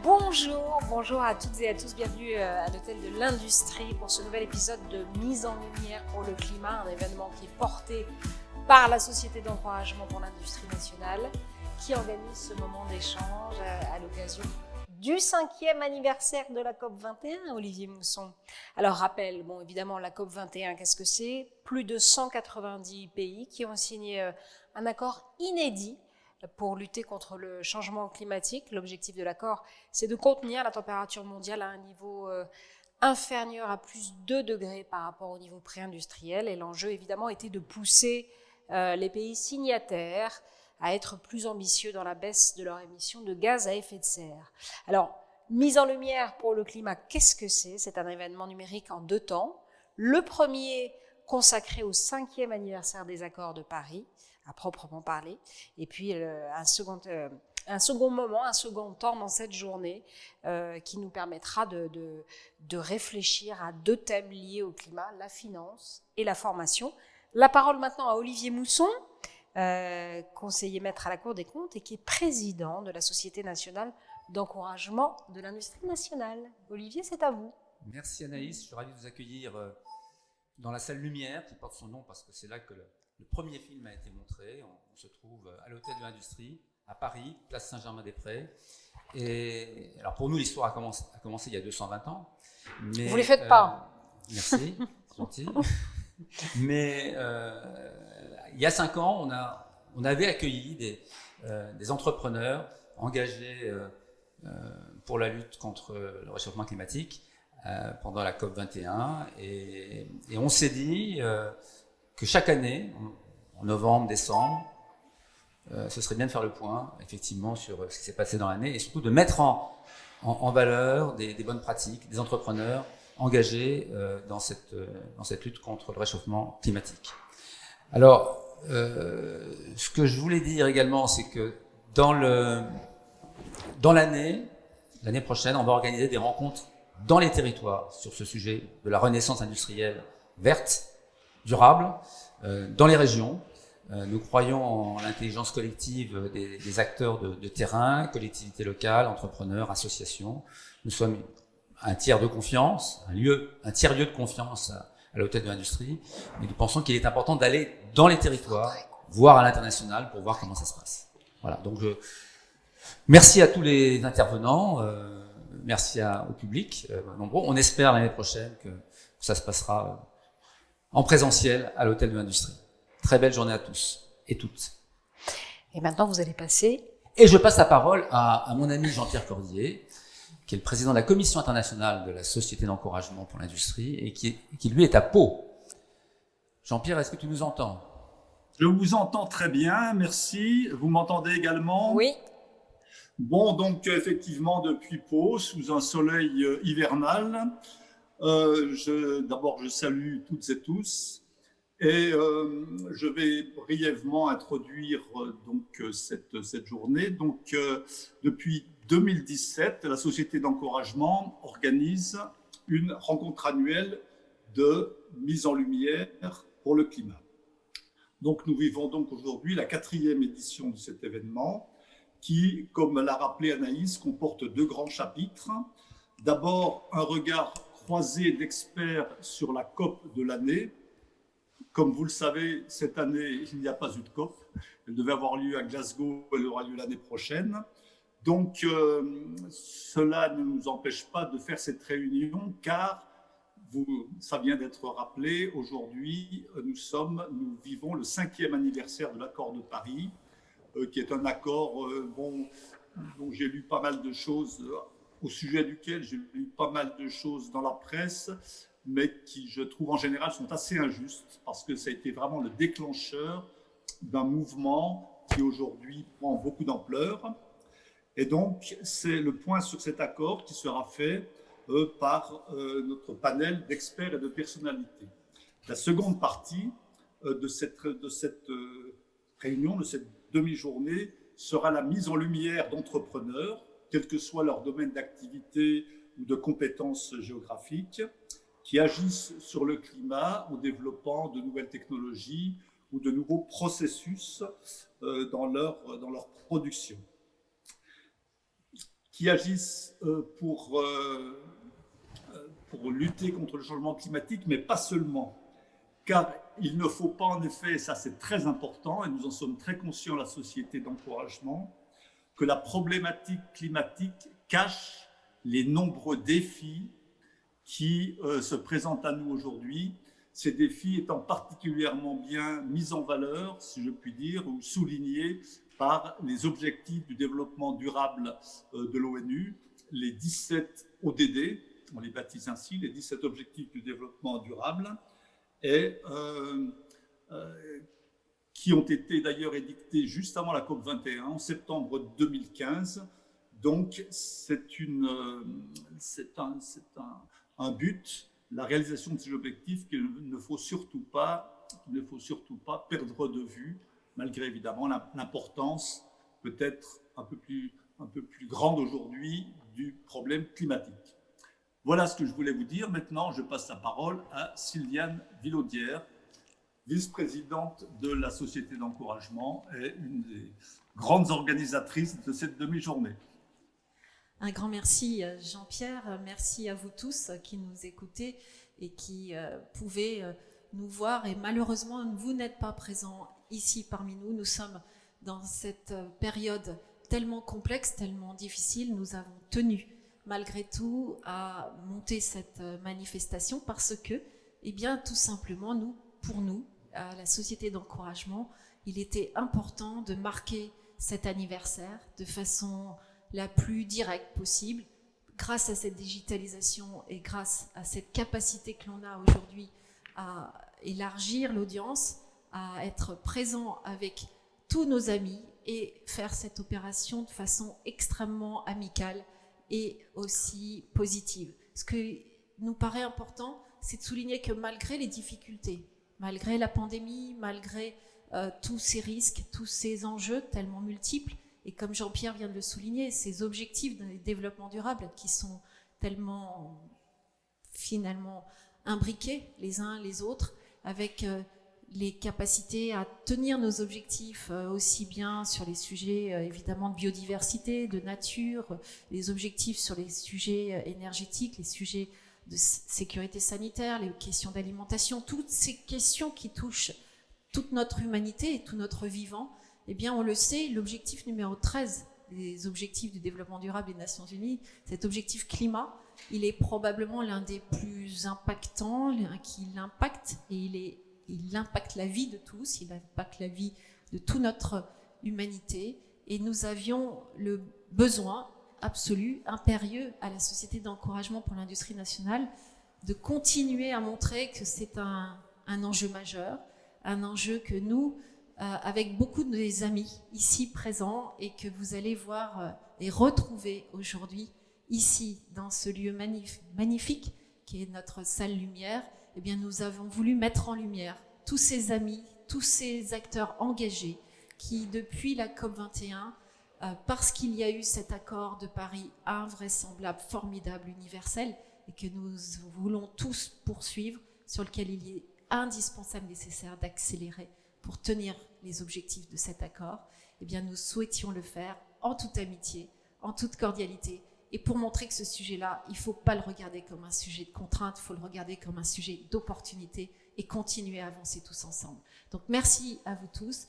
Bonjour à toutes et à tous, bienvenue à l'Hôtel de l'Industrie pour ce nouvel épisode de Mise en Lumière pour le climat, un événement qui est porté par la Société d'encouragement pour l'industrie nationale qui organise ce moment d'échange à l'occasion du 5e anniversaire de la COP21, Olivier Mousson. Alors rappel, évidemment la COP21, qu'est-ce que c'est? Plus de 190 pays qui ont signé un accord inédit pour lutter contre le changement climatique. L'objectif de l'accord, c'est de contenir la température mondiale à un niveau inférieur à plus 2 degrés par rapport au niveau pré-industriel. Et l'enjeu, évidemment, était de pousser les pays signataires à être plus ambitieux dans la baisse de leurs émissions de gaz à effet de serre. Alors, mise en lumière pour le climat, qu'est-ce que c'est? C'est un événement numérique en 2 temps. Le premier consacré au 5e anniversaire des accords de Paris, à proprement parler, et puis un second temps dans cette journée qui nous permettra de réfléchir à 2 thèmes liés au climat, la finance et la formation. La parole maintenant à Olivier Mousson, conseiller maître à la Cour des comptes et qui est président de la Société nationale d'encouragement de l'industrie nationale. Olivier, c'est à vous. Merci Anaïs, je suis ravi de vous accueillir dans la salle Lumière qui porte son nom parce que c'est là que le premier film a été montré. On se trouve à l'Hôtel de l'Industrie, à Paris, place Saint-Germain-des-Prés. Et alors pour nous, l'histoire a commencé il y a 220 ans. Mais, vous ne les faites pas. Merci, c'est gentil. Mais il y a 5 ans, on avait accueilli des entrepreneurs engagés pour la lutte contre le réchauffement climatique pendant la COP21. Et on s'est dit que chaque année, en novembre, décembre, ce serait bien de faire le point, effectivement, sur ce qui s'est passé dans l'année et surtout de mettre en valeur des bonnes pratiques, des entrepreneurs engagés dans cette lutte contre le réchauffement climatique. Alors, ce que je voulais dire également, c'est que dans l'année prochaine, on va organiser des rencontres dans les territoires sur ce sujet de la renaissance industrielle verte, durable, dans les régions. Nous croyons en l'intelligence collective des acteurs de terrain, collectivités locales, entrepreneurs, associations. Nous sommes un tiers de confiance, un tiers-lieu de confiance à l'Hôtel de l'Industrie. Mais nous pensons qu'il est important d'aller dans les territoires, voire à l'international, pour voir comment ça se passe. Voilà. Donc, merci à tous les intervenants. Merci au public nombreux. On espère l'année prochaine que ça se passera en présentiel à l'Hôtel de l'Industrie. Très belle journée à tous et toutes. Et maintenant, vous allez passer... Et je passe la parole à mon ami Jean-Pierre Cordier, qui est le président de la Commission internationale de la Société d'encouragement pour l'industrie et qui lui est à Pau. Jean-Pierre, est-ce que tu nous entends? Je vous entends très bien, merci. Vous m'entendez également? Oui. Bon, donc effectivement, depuis Pau, sous un soleil hivernal, d'abord je salue toutes et tous et je vais brièvement introduire cette journée. Donc depuis 2017, la Société d'encouragement organise une rencontre annuelle de mise en lumière pour le climat. Donc nous vivons donc aujourd'hui la 4e édition de cet événement qui, comme l'a rappelé Anaïs, comporte 2 grands chapitres. D'abord, un regard croisé d'experts sur la COP de l'année. Comme vous le savez, cette année, il n'y a pas eu de COP. Elle devait avoir lieu à Glasgow, elle aura lieu l'année prochaine. Donc, cela ne nous empêche pas de faire cette réunion, car, ça vient d'être rappelé, aujourd'hui, nous vivons le 5e anniversaire de l'accord de Paris, qui est un accord dont j'ai lu pas mal de choses, au sujet duquel j'ai lu pas mal de choses dans la presse, mais qui, je trouve, en général, sont assez injustes, parce que ça a été vraiment le déclencheur d'un mouvement qui, aujourd'hui, prend beaucoup d'ampleur. Et donc, c'est le point sur cet accord qui sera fait par notre panel d'experts et de personnalités. La seconde partie de cette réunion, de cette demi-journée, sera la mise en lumière d'entrepreneurs, quel que soit leur domaine d'activité ou de compétences géographiques, qui agissent sur le climat en développant de nouvelles technologies ou de nouveaux processus dans leur production. qui agissent pour lutter contre le changement climatique, mais pas seulement. Car il ne faut pas en effet, et ça c'est très important, et nous en sommes très conscients, la société d'encouragement, que la problématique climatique cache les nombreux défis qui se présentent à nous aujourd'hui, ces défis étant particulièrement bien mis en valeur, si je puis dire, ou soulignés par les objectifs du développement durable de l'ONU, les 17 ODD, on les baptise ainsi, les 17 objectifs du développement durable, et qui ont été d'ailleurs édictés juste avant la COP21, en septembre 2015. Donc c'est un but, la réalisation de ces objectifs qu'il ne faut surtout pas perdre de vue, malgré évidemment l'importance peut-être un peu plus grande aujourd'hui du problème climatique. Voilà ce que je voulais vous dire. Maintenant, je passe la parole à Sylviane Villaudière, vice-présidente de la Société d'encouragement et une des grandes organisatrices de cette demi-journée. Un grand merci Jean-Pierre, merci à vous tous qui nous écoutez et qui pouvez nous voir. Et malheureusement, vous n'êtes pas présents ici parmi nous. Nous sommes dans cette période tellement complexe, tellement difficile. Nous avons tenu malgré tout à monter cette manifestation parce que, eh bien, tout simplement, pour nous, à la Société d'encouragement, il était important de marquer cet anniversaire de façon la plus directe possible, grâce à cette digitalisation et grâce à cette capacité que l'on a aujourd'hui à élargir l'audience, à être présent avec tous nos amis et faire cette opération de façon extrêmement amicale et aussi positive. Ce qui nous paraît important, c'est de souligner que malgré les difficultés, malgré la pandémie, malgré tous ces risques, tous ces enjeux tellement multiples, et comme Jean-Pierre vient de le souligner, ces objectifs de développement durable qui sont tellement finalement imbriqués les uns les autres, avec les capacités à tenir nos objectifs aussi bien sur les sujets évidemment de biodiversité, de nature, les objectifs sur les sujets énergétiques, les sujets de sécurité sanitaire, les questions d'alimentation, toutes ces questions qui touchent toute notre humanité et tout notre vivant. Eh bien, on le sait, l'objectif numéro 13 des objectifs du développement durable des Nations Unies, cet objectif climat, il est probablement l'un des plus impactants, qui l'impacte, et il impacte la vie de tous, il impacte la vie de toute notre humanité. Et nous avions le besoin absolu, impérieux à la Société d'encouragement pour l'industrie nationale de continuer à montrer que c'est un enjeu majeur, un enjeu que nous, avec beaucoup de mes amis ici présents et que vous allez voir et retrouver aujourd'hui ici dans ce lieu magnifique qui est notre salle lumière, eh bien nous avons voulu mettre en lumière tous ces amis, tous ces acteurs engagés qui depuis la COP21, parce qu'il y a eu cet accord de Paris invraisemblable, formidable, universel, et que nous voulons tous poursuivre, sur lequel il est indispensable, nécessaire d'accélérer pour tenir les objectifs de cet accord, eh bien nous souhaitions le faire en toute amitié, en toute cordialité, et pour montrer que ce sujet-là, il ne faut pas le regarder comme un sujet de contrainte, il faut le regarder comme un sujet d'opportunité et continuer à avancer tous ensemble. Donc merci à vous tous.